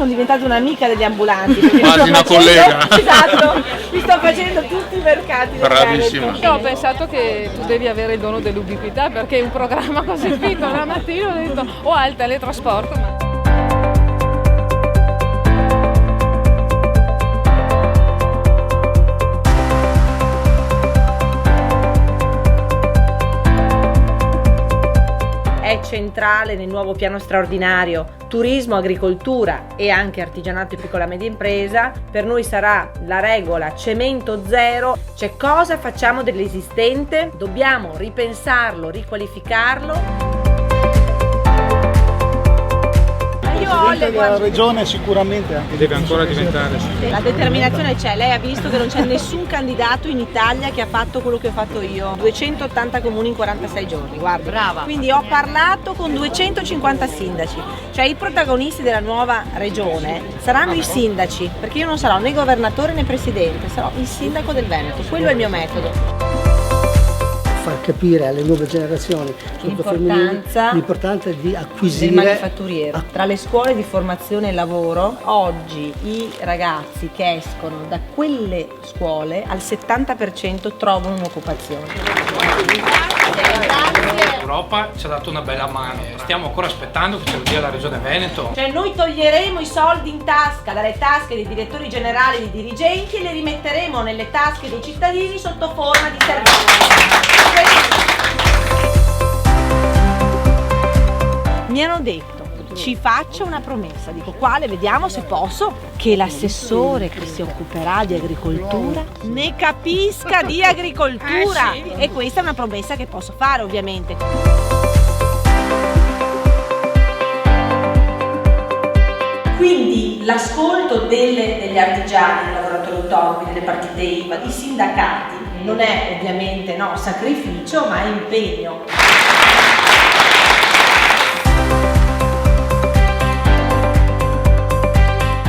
diventata un'amica degli ambulanti. Quasi una collega. Esatto, mi sto facendo tutti i mercati. Bravissima. Io ho pensato che tu devi avere il dono dell'ubiquità, perché un programma così piccolo la mattina ho detto o al teletrasporto. Ma... È centrale nel nuovo piano straordinario turismo, agricoltura e anche artigianato e piccola e media impresa. Per noi sarà la regola cemento zero, cioè cosa facciamo dell'esistente, dobbiamo ripensarlo, riqualificarlo. La regione sicuramente anche deve ancora diventare. La determinazione c'è, lei ha visto che non c'è nessun candidato in Italia che ha fatto quello che ho fatto io, 280 comuni in 46 giorni, guarda. Brava. Quindi ho parlato con 250 sindaci, cioè i protagonisti della nuova regione saranno i sindaci, perché io non sarò né governatore né presidente, sarò il sindaco del Veneto, quello è il mio metodo. Far capire alle nuove generazioni l'importanza di acquisire del manifatturiero. Tra le scuole di formazione e lavoro, oggi i ragazzi che escono da quelle scuole al 70% trovano un'occupazione. L'Europa ci ha dato una bella mano, stiamo ancora aspettando che ce lo dia la Regione Veneto. Cioè noi toglieremo i soldi in tasca dalle tasche dei direttori generali e dei dirigenti e li rimetteremo nelle tasche dei cittadini sotto forma di servizi. Mi hanno detto ci faccia una promessa, dico quale, vediamo se posso, che l'assessore che si occuperà di agricoltura ne capisca di agricoltura e questa è una promessa che posso fare ovviamente. Quindi l'ascolto degli artigiani, dei lavoratori autonomi, delle partite IVA, i sindacati non è ovviamente sacrificio ma è impegno.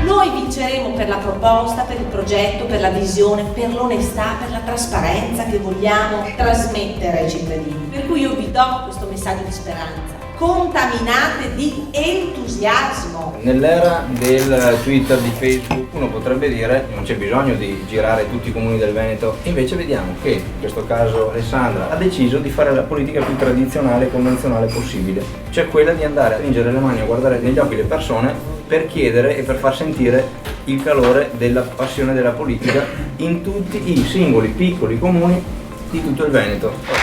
Noi vinceremo per la proposta, per il progetto, per la visione, per l'onestà, per la trasparenza che vogliamo trasmettere ai cittadini. Per cui io vi do questo messaggio di speranza. Contaminate di entusiasmo. Nell'era del Twitter, di Facebook, uno potrebbe dire non c'è bisogno di girare tutti i comuni del Veneto, invece vediamo che in questo caso Alessandra ha deciso di fare la politica più tradizionale e convenzionale possibile, cioè quella di andare a stringere le mani, a guardare negli occhi le persone per chiedere e per far sentire il calore della passione della politica in tutti i singoli piccoli comuni di tutto il Veneto.